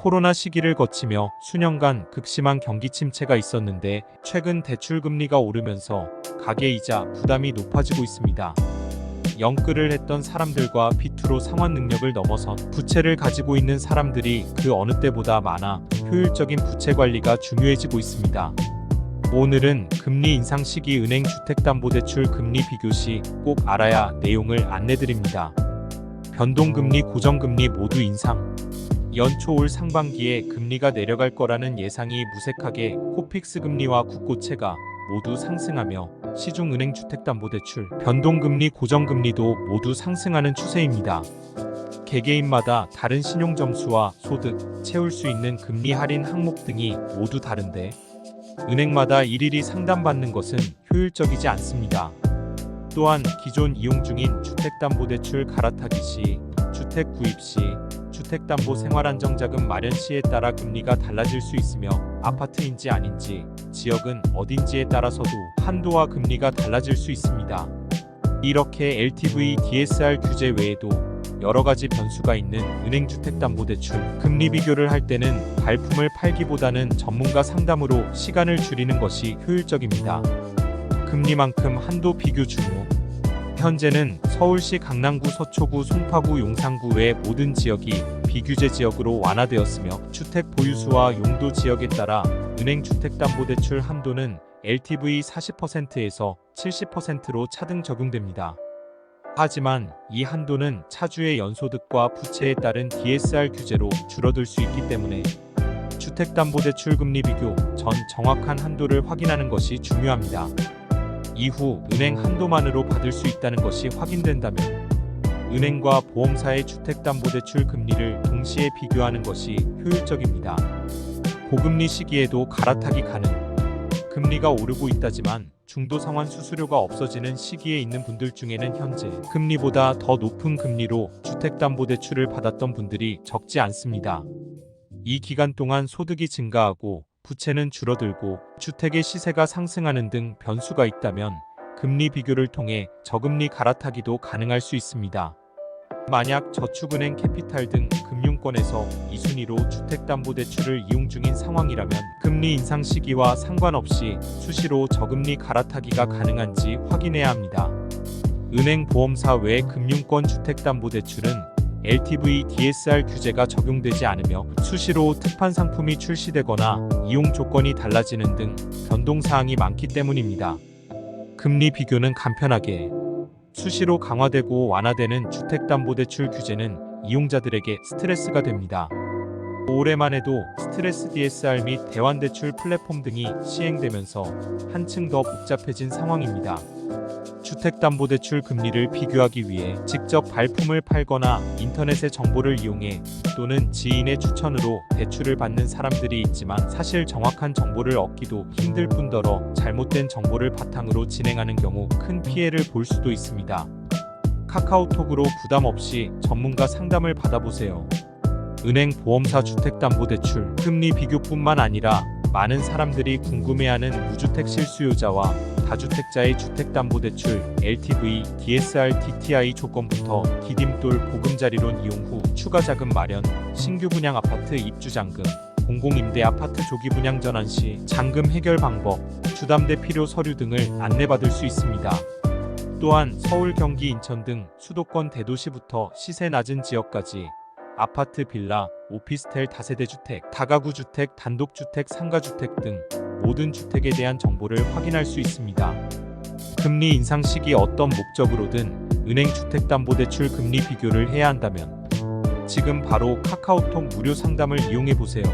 코로나 시기를 거치며 수년간 극심한 경기 침체가 있었는데 최근 대출 금리가 오르면서 가계이자 부담이 높아지고 있습니다. 영끌을 했던 사람들과 비투로 상환 능력을 넘어선 부채를 가지고 있는 사람들이 그 어느 때보다 많아 효율적인 부채 관리가 중요해지고 있습니다. 오늘은 금리 인상 시기 은행 주택담보대출 금리 비교 시 꼭 알아야 내용을 안내드립니다. 변동금리, 고정금리 모두 인상. 연초 올 상반기에 금리가 내려갈 거라는 예상이 무색하게 코픽스 금리와 국고채가 모두 상승하며 시중은행 주택담보대출, 변동금리, 고정금리도 모두 상승하는 추세입니다. 개개인마다 다른 신용점수와 소득, 채울 수 있는 금리 할인 항목 등이 모두 다른데 은행마다 일일이 상담받는 것은 효율적이지 않습니다. 또한 기존 이용 중인 주택담보대출 갈아타기 시, 주택 구입 시, 주택담보 생활안정자금 마련 시에 따라 금리가 달라질 수 있으며 아파트인지 아닌지, 지역은 어딘지에 따라서도 한도와 금리가 달라질 수 있습니다. 이렇게 LTV, DSR 규제 외에도 여러가지 변수가 있는 은행주택담보대출 금리 비교를 할 때는 발품을 팔기보다는 전문가 상담으로 시간을 줄이는 것이 효율적입니다. 금리만큼 한도 비교 중요. 현재는 서울시 강남구, 서초구, 송파구, 용산구 외 모든 지역이 비규제 지역으로 완화되었으며 주택 보유수와 용도 지역에 따라 은행 주택담보대출 한도는 LTV 40%에서 70%로 차등 적용됩니다. 하지만 이 한도는 차주의 연소득과 부채에 따른 DSR 규제로 줄어들 수 있기 때문에 주택담보대출 금리 비교 전 정확한 한도를 확인하는 것이 중요합니다. 이후 은행 한도만으로 받을 수 있다는 것이 확인된다면 은행과 보험사의 주택담보대출 금리를 동시에 비교하는 것이 효율적입니다. 고금리 시기에도 갈아타기 가능. 금리가 오르고 있다지만 중도 상환 수수료가 없어지는 시기에 있는 분들 중에는 현재 금리보다 더 높은 금리로 주택담보대출을 받았던 분들이 적지 않습니다. 이 기간 동안 소득이 증가하고 부채는 줄어들고 주택의 시세가 상승하는 등 변수가 있다면 금리 비교를 통해 저금리 갈아타기도 가능할 수 있습니다. 만약 저축은행, 캐피탈 등 금융권에서 이 순위로 주택담보대출을 이용 중인 상황이라면 금리 인상 시기와 상관없이 수시로 저금리 갈아타기가 가능한지 확인해야 합니다. 은행, 보험사 외 금융권 주택담보대출은 LTV, DSR 규제가 적용되지 않으며 수시로 특판 상품이 출시되거나 이용 조건이 달라지는 등 변동사항이 많기 때문입니다. 금리 비교는 간편하게 수시로 강화되고 완화되는 주택담보대출 규제는 이용자들에게 스트레스가 됩니다. 올해만 해도 스트레스 DSR 및 대환대출 플랫폼 등이 시행되면서 한층 더 복잡해진 상황입니다. 주택담보대출 금리를 비교하기 위해 직접 발품을 팔거나 인터넷의 정보를 이용해 또는 지인의 추천으로 대출을 받는 사람들이 있지만 사실 정확한 정보를 얻기도 힘들 뿐더러 잘못된 정보를 바탕으로 진행하는 경우 큰 피해를 볼 수도 있습니다. 카카오톡으로 부담 없이 전문가 상담을 받아보세요. 은행, 보험사 주택담보대출 금리 비교뿐만 아니라 많은 사람들이 궁금해하는 무주택 실수요자와 다주택자의 주택담보대출 LTV, DSR, DTI 조건부터 디딤돌 보금자리론 이용 후 추가 자금 마련, 신규 분양 아파트 입주 잔금, 공공임대 아파트 조기 분양 전환 시 잔금 해결 방법, 주담대 필요 서류 등을 안내받을 수 있습니다. 또한 서울, 경기, 인천 등 수도권 대도시부터 시세 낮은 지역까지 아파트, 빌라, 오피스텔, 다세대 주택, 다가구 주택, 단독주택, 상가주택 등 모든 주택에 대한 정보를 확인할 수 있습니다. 금리 인상 시기 어떤 목적으로든 은행 주택담보대출 금리 비교를 해야 한다면 지금 바로 카카오톡 무료 상담을 이용해 보세요.